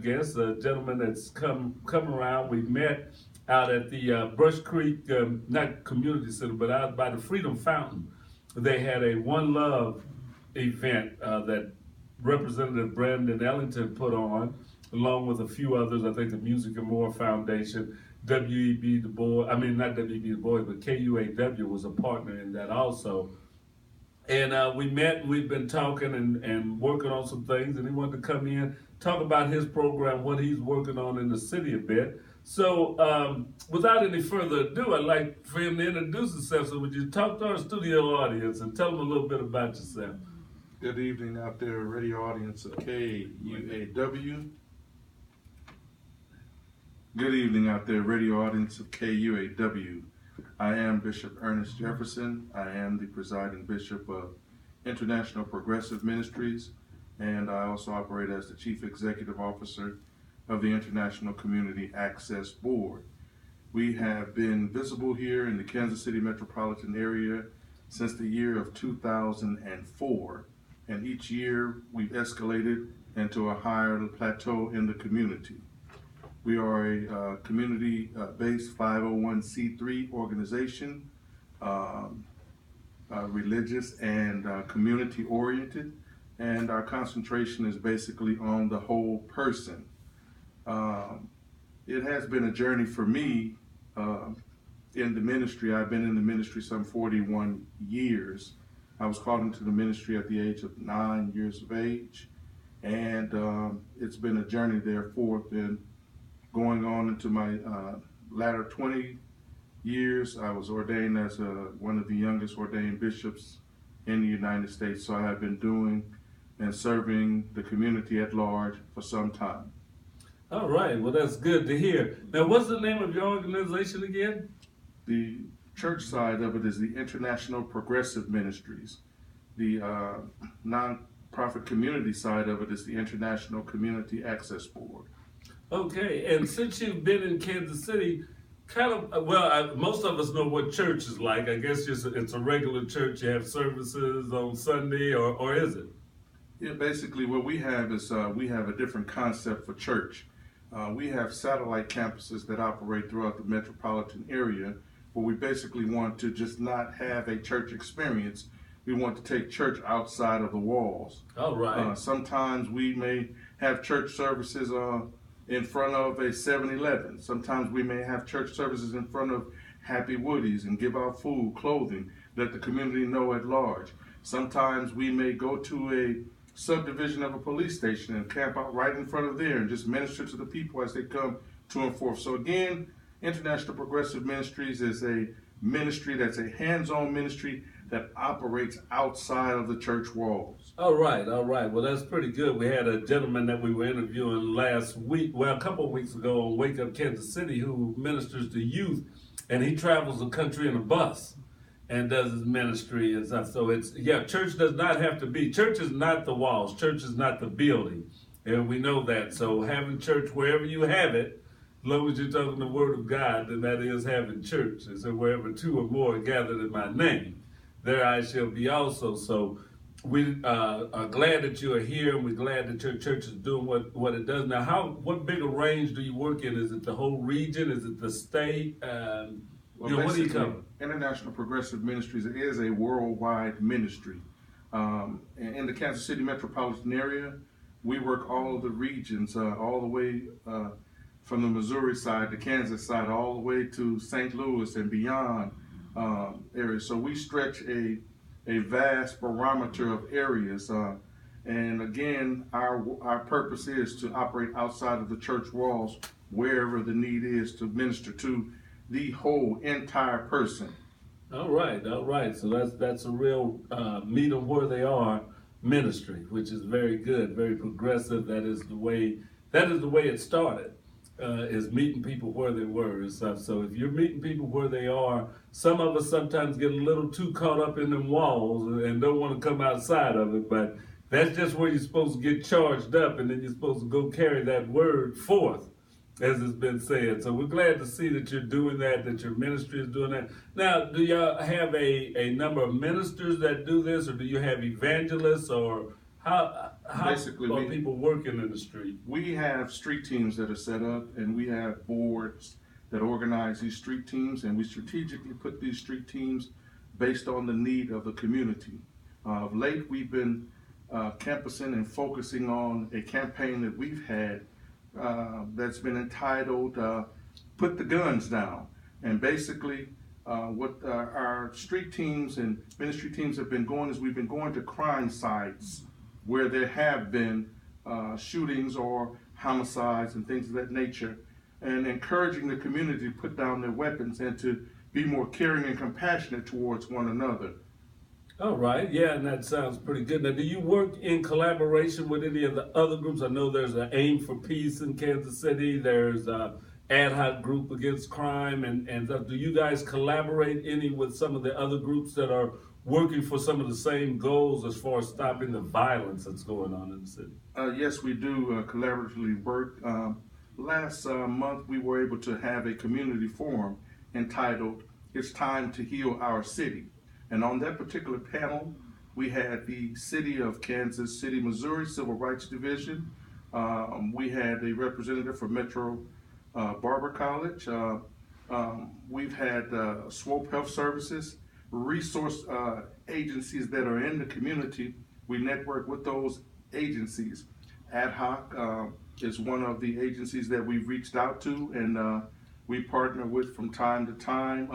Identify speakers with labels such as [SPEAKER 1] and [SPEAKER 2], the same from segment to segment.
[SPEAKER 1] guest, a gentleman that's come around. We met out at the Brush Creek, not community center, but out by the Freedom Fountain. They had a One Love event that Representative Brandon Ellington put on, along with a few others. I think the Music and More Foundation, W.E.B. Du Bois, I mean not W.E.B. Du Bois, but KUAW was a partner in that also. And we met, and we've been talking and working on some things, and he wanted to come in, talk about his program, what he's working on in the city a bit. So without any further ado, I'd like for him to introduce himself. So would you talk to our studio audience and tell them a little bit about yourself?
[SPEAKER 2] Good evening out there, radio audience of KUAW. Good evening out there, radio audience of KUAW. I am Bishop Ernest Jefferson. I am the presiding bishop of International Progressive Ministries, and I also operate as the chief executive officer of the International Community Access Board. We have been visible here in the Kansas City metropolitan area since the year of 2004, and each year we've escalated into a higher plateau in the community. We are a community-based 501c3 organization, religious and community-oriented, and our concentration is basically on the whole person. It has been a journey for me in the ministry. I've been in the ministry some 41 years. I was called into the ministry at the age of 9 years of age, and it's been a journey therefore. Then going on into my latter 20 years, I was ordained as one of the youngest ordained bishops in the United States. So I have been doing and serving the community at large for some time.
[SPEAKER 1] All right, well, that's good to hear. Now, what's the name of your organization again?
[SPEAKER 2] The church side of it is the International Progressive Ministries. The non-profit community side of it is the International Community Access Board.
[SPEAKER 1] Okay, and since you've been in Kansas City, most of us know what church is like. I guess it's a regular church. You have services on Sunday, or is it?
[SPEAKER 2] Yeah, basically what we have is we have a different concept for church. We have satellite campuses that operate throughout the metropolitan area, where we basically want to just not have a church experience. We want to take church outside of the walls.
[SPEAKER 1] All right.
[SPEAKER 2] Sometimes we may have church services in front of a 7-Eleven. Sometimes we may have church services in front of Happy Woody's and give out food, clothing, let the community know at large. Sometimes we may go to a subdivision of a police station and camp out right in front of there and just minister to the people as they come to and forth. So again, International Progressive Ministries is a ministry that's a hands-on ministry that operates outside of the church walls.
[SPEAKER 1] All right. Well, that's pretty good. We had a gentleman that we were interviewing last week, a couple of weeks ago on Wake Up Kansas City, who ministers to youth, and he travels the country in a bus and does his ministry and stuff. So church does not have to be, church is not the walls, church is not the building, and we know that. So having church wherever you have it, as long as you're talking the word of God, then that is having church. And so wherever two or more are gathered in my name, there I shall be also. So we are glad that you are here, and we're glad that your church is doing what it does. Now, what big a range do you work in? Is it the whole region? Is it the state? What do you cover?
[SPEAKER 2] International Progressive Ministries is a worldwide ministry. In the Kansas City metropolitan area, we work all of the regions, all the way from the Missouri side, the Kansas side, all the way to St. Louis and beyond areas. So we stretch a vast barometer of areas. And again, our purpose is to operate outside of the church walls wherever the need is to minister to the whole entire person. All right.
[SPEAKER 1] So that's a real meet them where they are ministry, which is very good, very progressive. That is the way it started, is meeting people where they were and stuff. So if you're meeting people where they are, some of us sometimes get a little too caught up in them walls and don't want to come outside of it, but that's just where you're supposed to get charged up, and then you're supposed to go carry that word forth, as it's been said. So we're glad to see that you're doing that your ministry is doing that. Now, do y'all have a number of ministers that do this, or do you have evangelists, or How
[SPEAKER 2] Basically,
[SPEAKER 1] are people working in the street?
[SPEAKER 2] we have street teams that are set up, and we have boards that organize these street teams, and we strategically put these street teams based on the need of the community. Of late, we've been campusing and focusing on a campaign that we've had that's been entitled Put the Guns Down. And basically, what our street teams and ministry teams have been going is we've been going to crime sites where there have been shootings or homicides and things of that nature, and encouraging the community to put down their weapons and to be more caring and compassionate towards one another.
[SPEAKER 1] All right, yeah, and that sounds pretty good. Now, do you work in collaboration with any of the other groups? I know there's an Aim for Peace in Kansas City. There's a ad hoc group against crime, and do you guys collaborate any with some of the other groups that are working for some of the same goals as far as stopping the violence that's going on in the city?
[SPEAKER 2] Yes, we do collaboratively work. Last month, we were able to have a community forum entitled "It's Time to Heal Our City." And on that particular panel, we had the City of Kansas City, Missouri Civil Rights Division. We had a representative from Metro Barber College. We've had SWOPE Health Services, resource agencies that are in the community. We network with those agencies. Ad hoc is one of the agencies that we've reached out to, and we partner with from time to time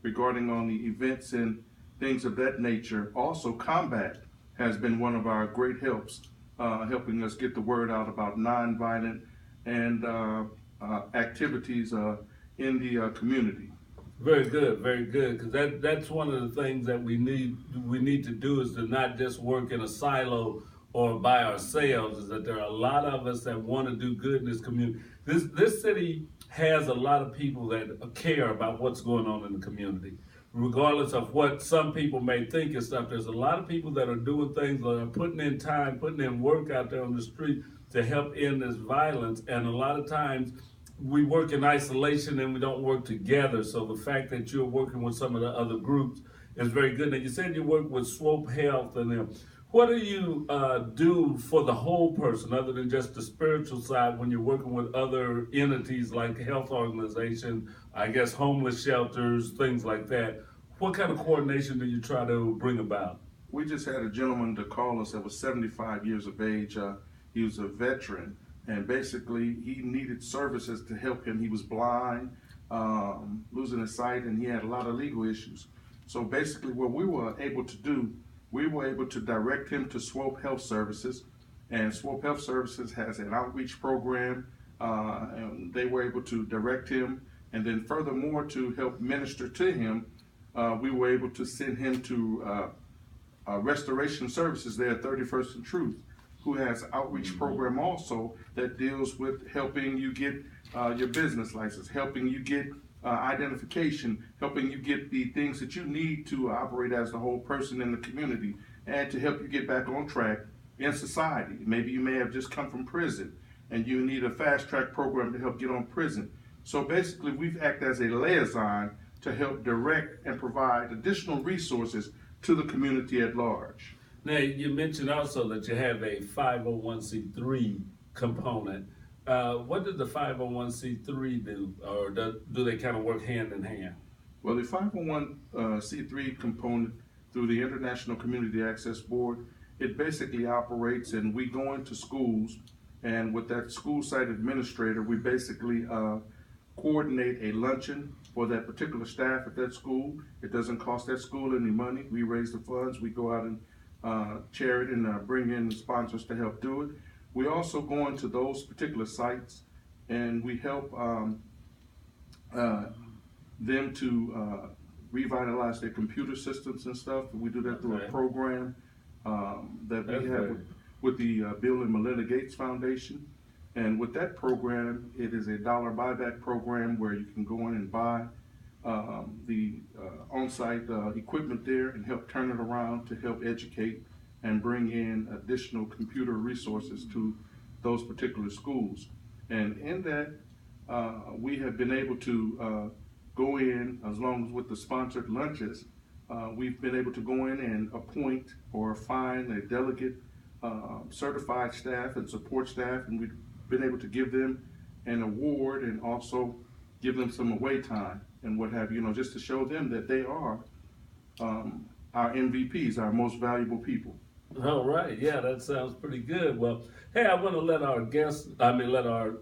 [SPEAKER 2] regarding on the events and things of that nature. Also, Combat has been one of our great helps, helping us get the word out about nonviolent and activities in the community.
[SPEAKER 1] Very good, because that's one of the things that we need to do, is to not just work in a silo or by ourselves. Is that there are a lot of us that want to do good in this community. This city has a lot of people that care about what's going on in the community, regardless of what some people may think and stuff. There's a lot of people that are doing things, that are putting in time, putting in work out there on the street to help end this violence. And a lot of times we work in isolation and we don't work together. So the fact that you're working with some of the other groups is very good. Now, you said you work with Swope Health and them. What do you do for the whole person, other than just the spiritual side, when you're working with other entities like health organizations, I guess homeless shelters, things like that? What kind of coordination do you try to bring about?
[SPEAKER 2] We just had a gentleman to call us that was 75 years of age. He was a veteran, and basically he needed services to help him. He was blind, losing his sight, and he had a lot of legal issues. So basically what we were able to do, we were able to direct him to Swope Health Services, and Swope Health Services has an outreach program, and they were able to direct him, and then furthermore to help minister to him, we were able to send him to Restoration Services there at 31st and Truth, who has an outreach program also that deals with helping you get your business license, helping you get identification, helping you get the things that you need to operate as the whole person in the community, and to help you get back on track in society. Maybe you may have just come from prison and you need a fast track program to help get on prison. So basically we've acted as a liaison to help direct and provide additional resources to the community at large.
[SPEAKER 1] Now, you mentioned also that you have a 501c3 component. What does the 501c3 do, or do they kind of work hand in hand?
[SPEAKER 2] Well, the 501c3 component through the International Community Access Board, it basically operates, and we go into schools, and with that school site administrator, we basically coordinate a luncheon for that particular staff at that school. It doesn't cost that school any money. We raise the funds, we go out and chair it and bring in sponsors to help do it. We also go into those particular sites and we help them to revitalize their computer systems and stuff. We do that through a program that we have with the Bill and Melinda Gates Foundation. And with that program, it is a dollar buyback program where you can go in and buy the on-site equipment there and help turn it around to help educate and bring in additional computer resources to those particular schools. And in that, we have been able to go in, as long as with the sponsored lunches, we've been able to go in and appoint or find a delegate certified staff and support staff, and we've been able to give them an award and also give them some away time and what have you, just to show them that they are our MVPs, our most valuable people.
[SPEAKER 1] All right, yeah, that sounds pretty good. Well, hey, I want to let our let our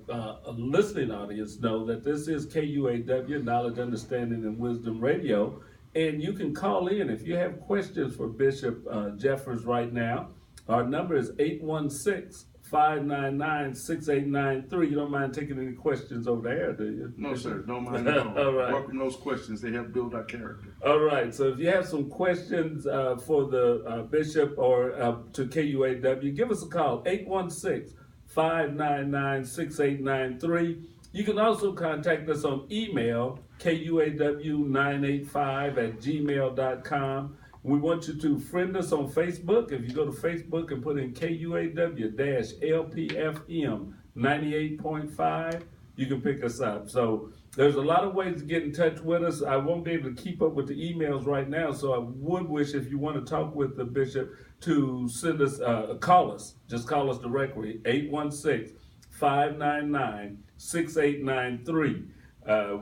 [SPEAKER 1] listening audience know that this is KUAW, Knowledge, Understanding, and Wisdom Radio, and you can call in if you have questions for Bishop Jeffers right now. Our number is 816-599-6893. You don't mind taking any questions over the air, do you?
[SPEAKER 2] No, sir, don't mind at all.
[SPEAKER 1] All right.
[SPEAKER 2] Welcome those questions. They help build our character.
[SPEAKER 1] All right, so if you have some questions for the bishop or to KUAW, give us a call, 816-599-6893. You can also contact us on email, KUAW985@gmail.com. We want you to friend us on Facebook. If you go to Facebook and put in KUAW-LPFM 98.5, you can pick us up. So there's a lot of ways to get in touch with us. I won't be able to keep up with the emails right now, so I would wish if you want to talk with the bishop to send us, call us. Just call us directly, 816-599-6893.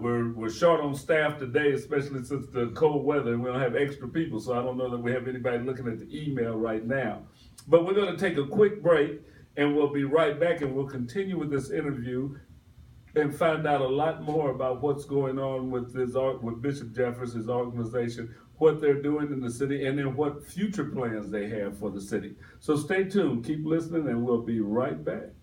[SPEAKER 1] We're short on staff today, especially since the cold weather, and we don't have extra people, so I don't know that we have anybody looking at the email right now. But we're going to take a quick break, and we'll be right back, and we'll continue with this interview and find out a lot more about what's going on with Bishop Jefferson's organization, what they're doing in the city, and then what future plans they have for the city. So stay tuned, keep listening, and we'll be right back.